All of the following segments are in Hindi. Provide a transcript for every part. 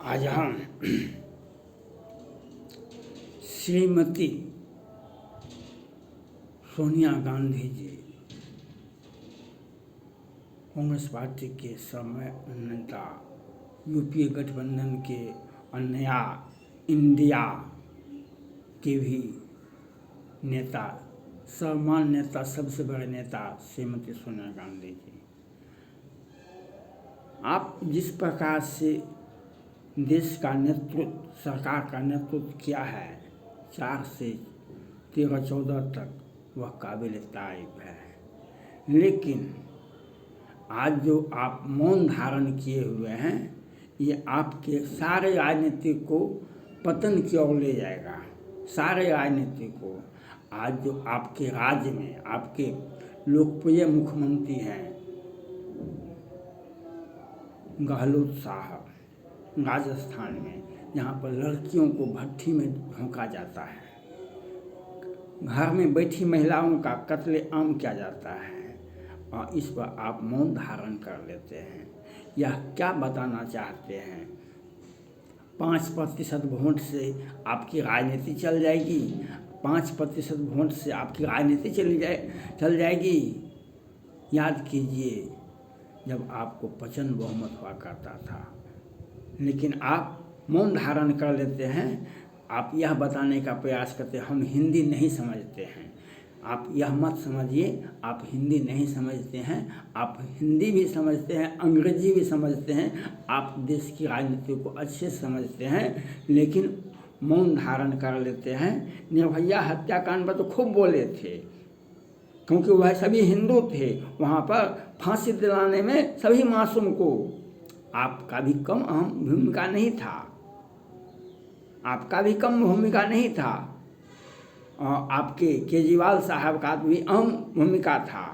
आज हम श्रीमती सोनिया गांधी जी कांग्रेस पार्टी के समय नेता, यूपीए गठबंधन के और नया इंडिया के भी नेता, सर्वमान्य नेता, सबसे बड़े नेता श्रीमती सोनिया गांधी जी, आप जिस प्रकार से देश का नेतृत्व, सरकार का नेतृत्व किया है 4 से 13-14 तक, वह काबिल तारीफ है। लेकिन आज जो आप मौन धारण किए हुए हैं, ये आपके सारे राजनीति को पतन की ओर ले जाएगा। सारे राजनीति को आज जो आपके राज्य में आपके लोकप्रिय मुख्यमंत्री हैं गहलोत साहब, राजस्थान में, जहाँ पर लड़कियों को भट्ठी में झोंका जाता है, घर में बैठी महिलाओं का कत्लेआम किया जाता है, और इस पर आप मौन धारण कर लेते हैं। यह क्या बताना चाहते हैं? 5% वोट से आपकी राजनीति चल जाएगी? 5% वोट से आपकी राजनीति चल जाएगी? याद कीजिए, जब आपको प्रचंड बहुमत हुआ करता था, लेकिन आप मौन धारण कर लेते हैं। आप यह बताने का प्रयास करते हैं हम हिंदी नहीं समझते हैं। आप यह मत समझिए आप हिंदी नहीं समझते हैं, आप हिंदी भी समझते हैं, अंग्रेजी भी समझते हैं, आप देश की राजनीति को अच्छे से समझते हैं, लेकिन मौन धारण कर लेते हैं। निर्भया हत्याकांड पर तो खूब बोले थे, क्योंकि वह सभी हिंदू थे, वहाँ पर फांसी दिलाने में सभी मासूम को आपका भी कम अहम भूमिका नहीं था, आपका भी कम भूमिका नहीं था, और आपके केजरीवाल साहब का भी अहम भूमिका था।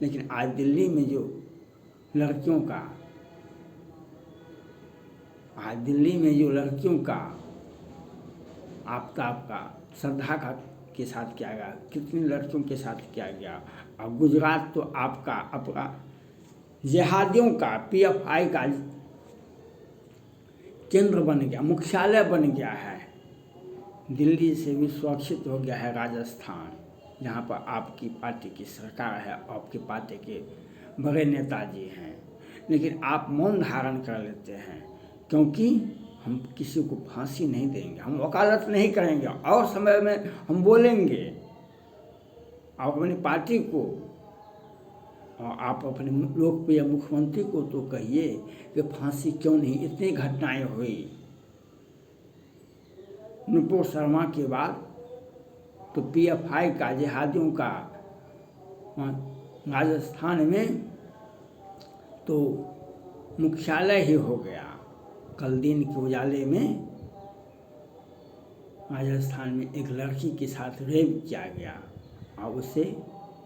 लेकिन आज दिल्ली में जो लड़कियों का आफ्ताब का श्रद्धा का के साथ किया गया, कितनी लड़कियों के साथ किया गया। और गुजरात तो आपका अपना जिहादियों का PFI का केंद्र बन गया, मुख्यालय बन गया है। दिल्ली से भी सुरक्षित हो गया है राजस्थान, जहाँ पर आपकी पार्टी की सरकार है, आपकी पार्टी के बड़े नेताजी हैं। लेकिन आप मौन धारण कर लेते हैं, क्योंकि हम किसी को फांसी नहीं देंगे, हम वकालत नहीं करेंगे, और समय में हम बोलेंगे। आप अपनी पार्टी को और आप अपने लोकप्रिय मुख्यमंत्री को तो कहिए कि फांसी क्यों नहीं, इतनी घटनाएं हुई। नुपुर शर्मा के बाद तो PFI का जिहादियों का राजस्थान में तो मुख्यालय ही हो गया। कल दिन के उजाले में राजस्थान में एक लड़की के साथ रेप किया गया और उसे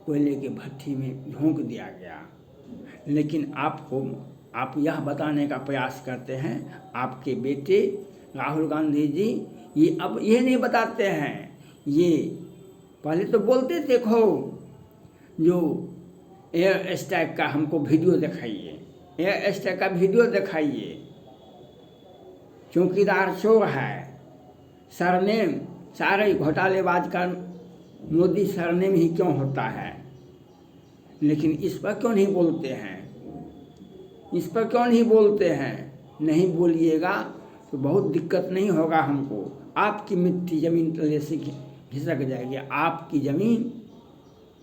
कोयले के भट्ठी में झोंक दिया गया। लेकिन आप यह बताने का प्रयास करते हैं, आपके बेटे राहुल गांधी जी ये अब ये नहीं बताते हैं। ये पहले तो बोलते थे जो एयर स्ट्राइक का हमको वीडियो दिखाइए, एयर स्ट्राइक का वीडियो दिखाइए, चौकीदार चोर है, सरनेम सारे घोटालेबाज का मोदी सरनेम ही क्यों होता है। लेकिन इस पर क्यों नहीं बोलते हैं? इस पर क्यों नहीं बोलते हैं? नहीं बोलिएगा तो बहुत दिक्कत नहीं होगा हमको। आपकी मिट्टी ज़मीन तले से खिसक जाएगी, आपकी ज़मीन।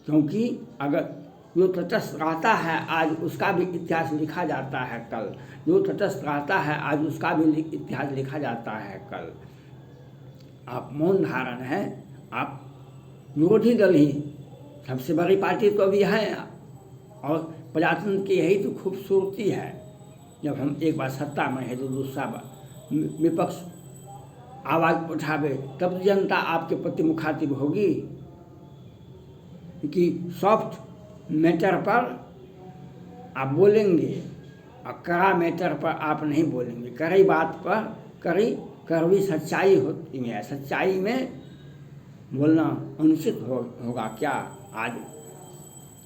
क्योंकि अगर जो तटस्थ रहता है आज उसका भी इतिहास लिखा जाता है कल, जो तटस्थ रहता है आज उसका भी इतिहास लिखा जाता है कल। आप मौन धारण है, आप विरोधी दल ही सबसे बड़ी पार्टी तो अभी है, और प्रजातंत्र की यही तो खूबसूरती है। जब हम एक बार सत्ता में है तो दूसरा बार विपक्ष आवाज़ उठावे, तब जनता आपके प्रति मुखातिब होगी। कि सॉफ्ट मैटर पर आप बोलेंगे और कड़ा मैटर पर आप नहीं बोलेंगे। कड़ी बात पर कड़वी सच्चाई होती है, सच्चाई में बोलना अनुचित होगा क्या? आज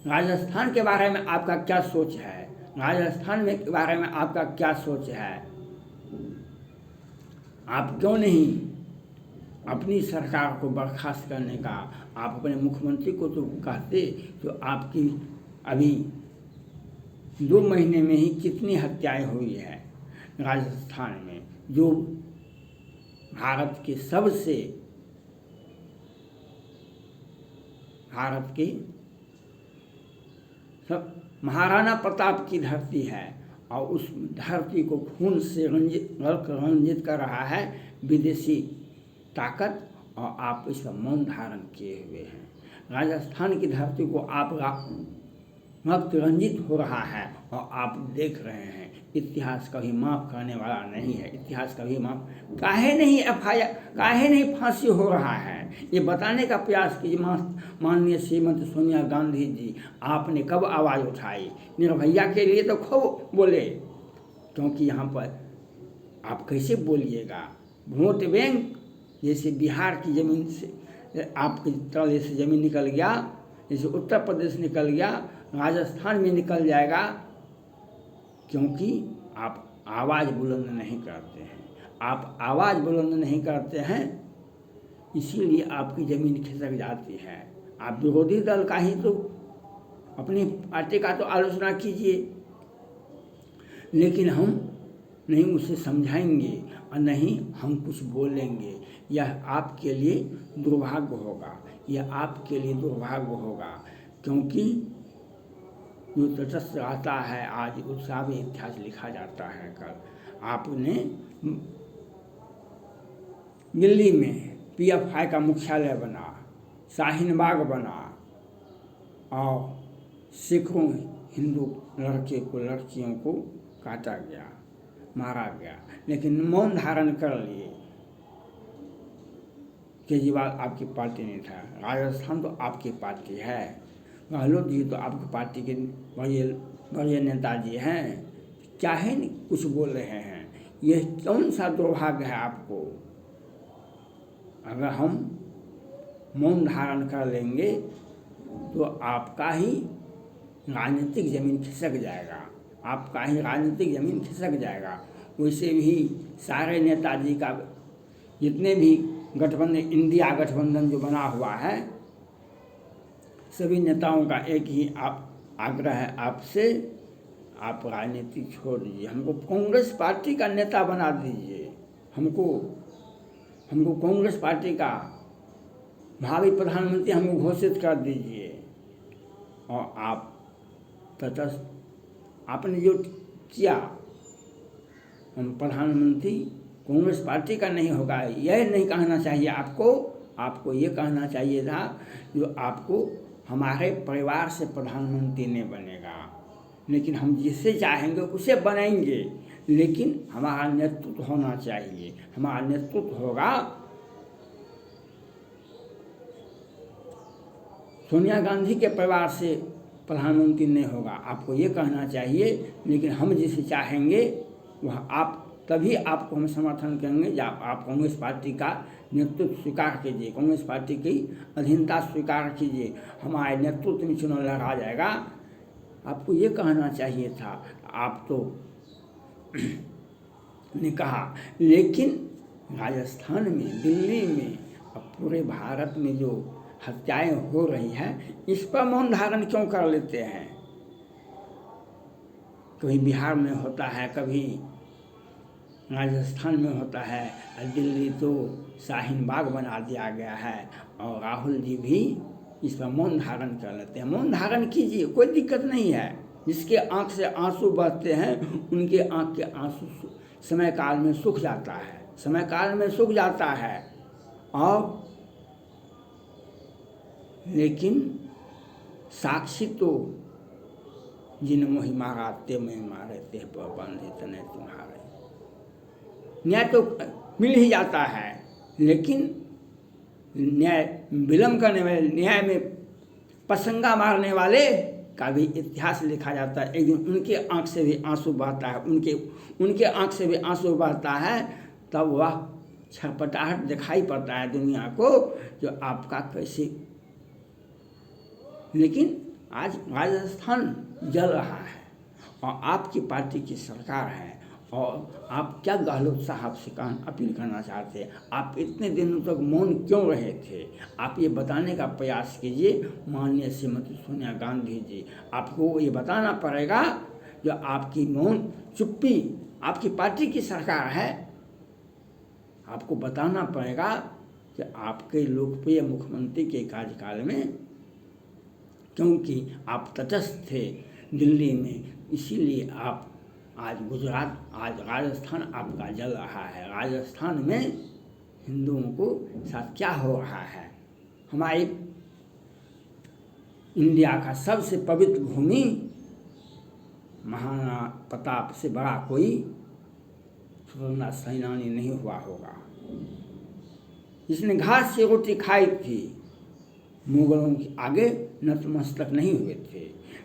राजस्थान के बारे में आपका क्या सोच है? राजस्थान में के बारे में आपका क्या सोच है? आप क्यों नहीं अपनी सरकार को बर्खास्त करने का आप अपने मुख्यमंत्री को तो कहते, तो आपकी अभी 2 महीने में ही कितनी हत्याएं हुई है राजस्थान में, जो भारत के सब महाराणा प्रताप की धरती है, और उस धरती को खून से रंजित कर रहा है विदेशी ताकत, और आप इस पर मौन धारण किए हुए हैं। राजस्थान की धरती को आप रक्त रंजित हो रहा है और आप देख रहे हैं। इतिहास कभी माफ़ करने वाला नहीं है। इतिहास कभी माफ़ काहे नहीं FIR काहे नहीं फांसी हो रहा है, ये बताने का प्रयास कीजिए। माननीय श्रीमती सोनिया गांधी जी, आपने कब आवाज़ उठाई? निर्भया के लिए तो खूब बोले, क्योंकि यहाँ पर आप कैसे बोलिएगा? वोट बैंक जैसे बिहार की ज़मीन से आपके तले से ज़मीन निकल गया, जैसे उत्तर प्रदेश निकल गया, राजस्थान में निकल जाएगा, क्योंकि आप आवाज़ बुलंद नहीं करते हैं। आप आवाज़ बुलंद नहीं करते हैं, इसीलिए आपकी ज़मीन खिसक जाती है। आप विरोधी दल का ही तो, अपनी पार्टी का तो आलोचना कीजिए, लेकिन हम नहीं उसे समझाएंगे और नहीं हम कुछ बोलेंगे। यह आपके लिए दुर्भाग्य होगा, यह आपके लिए दुर्भाग्य होगा, क्योंकि जो तटस्थ रहता है आज उसका भी इतिहास लिखा जाता है। कल आपने दिल्ली में PFI का मुख्यालय बना, शाहीन बाग बना, और सिखों हिंदू लड़कियों को काटा गया, मारा गया, लेकिन मौन धारण कर लिए। केजरीवाल आपकी पार्टी नहीं था, राजस्थान तो आपकी पार्टी है, गहलोत जी तो आपकी पार्टी के बड़े नेताजी हैं, चाहे नहीं कुछ बोल रहे हैं। यह कौन सा दुर्भाग्य है आपको? अगर हम मौन धारण कर लेंगे तो आपका ही राजनीतिक ज़मीन खिसक जाएगा, आपका ही राजनीतिक ज़मीन खिसक जाएगा। वैसे भी सारे नेताजी का जितने भी गठबंधन, इंडिया गठबंधन जो बना हुआ है, सभी नेताओं का एक ही आग्रह है आपसे, आप राजनीति छोड़ दीजिए, हमको कांग्रेस पार्टी का नेता बना दीजिए, हमको कांग्रेस पार्टी का भावी प्रधानमंत्री हमको घोषित कर दीजिए। और आप तटस्थ आपने जो किया, हम प्रधानमंत्री कांग्रेस पार्टी का नहीं होगा, यह नहीं कहना चाहिए आपको ये कहना चाहिए था जो आपको हमारे परिवार से प्रधानमंत्री नहीं बनेगा, लेकिन हम जिसे चाहेंगे उसे बनाएंगे, लेकिन हमारा नेतृत्व होना चाहिए। हमारा नेतृत्व होगा, सोनिया गांधी के परिवार से प्रधानमंत्री नहीं होगा, आपको ये कहना चाहिए। लेकिन हम जिसे चाहेंगे वह आप, तभी आपको हम समर्थन करेंगे जब आप कांग्रेस पार्टी का नेतृत्व स्वीकार कीजिए, कांग्रेस पार्टी की अधीनता स्वीकार कीजिए, हमारे नेतृत्व में चुनाव लड़ा जाएगा। आपको ये कहना चाहिए था, आप तो ने कहा। लेकिन राजस्थान में, दिल्ली में, अब पूरे भारत में जो हत्याएं हो रही हैं, इस पर मौन धारण क्यों कर लेते हैं? कभी बिहार में होता है, कभी राजस्थान में होता है, और दिल्ली तो शाहीन बाग बना दिया गया है, और राहुल जी भी इस पर मौन धारण कर लेते हैं। मौन धारण कीजिए, कोई दिक्कत नहीं है। जिसके आंख से आंसू बहते हैं, उनके आंख के आंसू समय काल में सूख जाता है, समय काल में सूख जाता है। और लेकिन साक्षी तो जिन मोहि मारा ते मैं मारे, ते पर बंधे तने तुम्हारे। न्याय तो मिल ही जाता है, लेकिन न्याय विलम्ब करने वाले, न्याय में पसंगा मारने वाले का भी इतिहास लिखा जाता है। एक दिन उनके आंख से भी आंसू बहता है, उनके आंख से भी आंसू बहता है, तब वह छटपटाहट दिखाई पड़ता है दुनिया को, जो आपका कैसे। लेकिन आज राजस्थान जल रहा है और आपकी पार्टी की सरकार है, और आप क्या गहलोत साहब से अपील करना चाहते हैं? आप इतने दिनों तक मौन क्यों रहे थे? आप ये बताने का प्रयास कीजिए माननीय श्रीमती सोनिया गांधी जी। आपको ये बताना पड़ेगा जो आपकी मौन चुप्पी, आपकी पार्टी की सरकार है, आपको बताना पड़ेगा कि आपके लोकप्रिय मुख्यमंत्री के कार्यकाल में, क्योंकि आप तटस्थ थे दिल्ली में, इसीलिए आप आज गुजरात, आज राजस्थान आपका जल रहा है। राजस्थान में हिंदुओं को साथ क्या हो रहा है? हमारी इंडिया का सबसे पवित्र भूमि, महाराणा प्रताप से बड़ा कोई स्वतंत्रता सेनानी नहीं हुआ होगा, जिसने घास से रोटी खाई थी, मुगलों के आगे नतमस्तक नहीं हुए थे।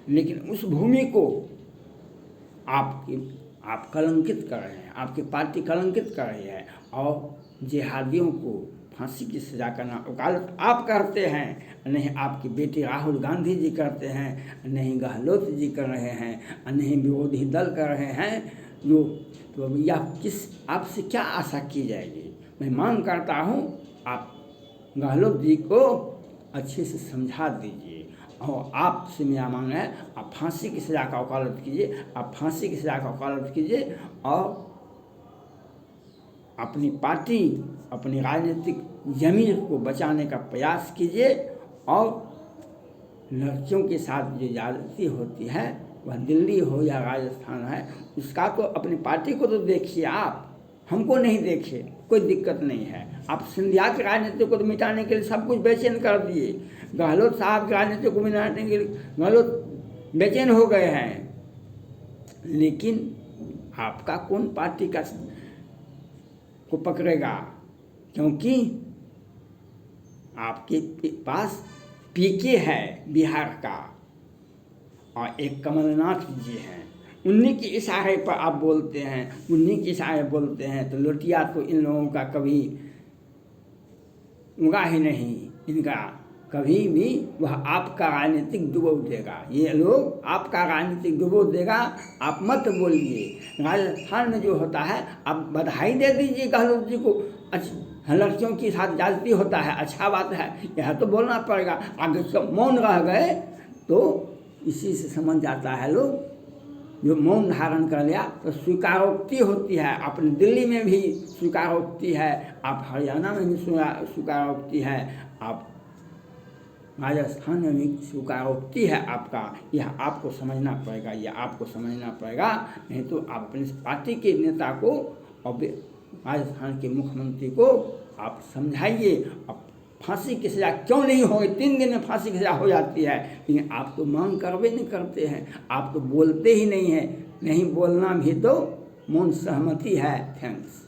लेकिन उस भूमि को आप कलंकित कर रहे हैं, आपकी पार्टी कलंकित कर रही है, और जिहादियों को फांसी की सजा करना वकालत आप करते हैं, नहीं आपकी बेटी राहुल गांधी जी करते हैं, नहीं गहलोत जी कर रहे हैं, नहीं विरोधी दल कर रहे हैं। जो तो यह आपसे क्या आशा की जाएगी? मैं मांग करता हूँ आप गहलोत जी को अच्छे से समझा दीजिए, और आपसे मेरा मांग है आप फांसी की सज़ा का वकालत कीजिए, आप फांसी की सज़ा का वकालत कीजिए, और अपनी पार्टी, अपनी राजनीतिक जमीन को बचाने का प्रयास कीजिए। और लड़कियों के साथ जो ज्यादती होती है, वह दिल्ली हो या राजस्थान है, उसका तो अपनी पार्टी को तो देखिए, आप हमको नहीं देखिए, कोई दिक्कत नहीं है। आप सिंधिया की राजनीति को तो मिटाने के लिए सब कुछ बेचैन कर दिए, गहलोत साहब की राजनीति को मिटाने के लिए गहलोत बेचैन हो गए हैं, लेकिन आपका कौन पार्टी का को पकड़ेगा? क्योंकि आपके पास पीके है बिहार का, और एक कमलनाथ जी हैं, उन्हीं के इशारे पर आप बोलते हैं, उन्हीं के इशारे बोलते हैं, तो लोटिया तो इन लोगों का कभी उगा ही नहीं, इनका कभी भी वह आपका राजनीतिक डुबो देगा, ये लोग आपका राजनीतिक डुबो देगा। आप मत बोलिए। राजस्थान में जो होता है आप बधाई दे दीजिए गहलोत जी को, अच्छा लड़कियों के साथ ज्यादती होता है, अच्छा बात है, यह तो बोलना पड़ेगा। आगे सब मौन रह गए तो इसी से समझ जाता है लोग, जो मौन धारण कर लिया तो स्वीकारोक्ति होती है। अपने दिल्ली में भी स्वीकारोक्ति है, आप हरियाणा में भी स्वीकारोक्ति है, आप राजस्थान में भी स्वीकारोक्ति है आपका। यह आपको समझना पड़ेगा, यह आपको समझना पड़ेगा, नहीं तो आप अपनी पार्टी के नेता को और राजस्थान के मुख्यमंत्री को आप समझाइए। अब फांसी की सज़ा क्यों नहीं होगी? 3 दिन में फांसी की सज़ा हो जाती है, लेकिन आप तो मांग करवे नहीं करते हैं, आप तो बोलते ही नहीं हैं। नहीं बोलना भी तो मौन सहमति है। थैंक्स।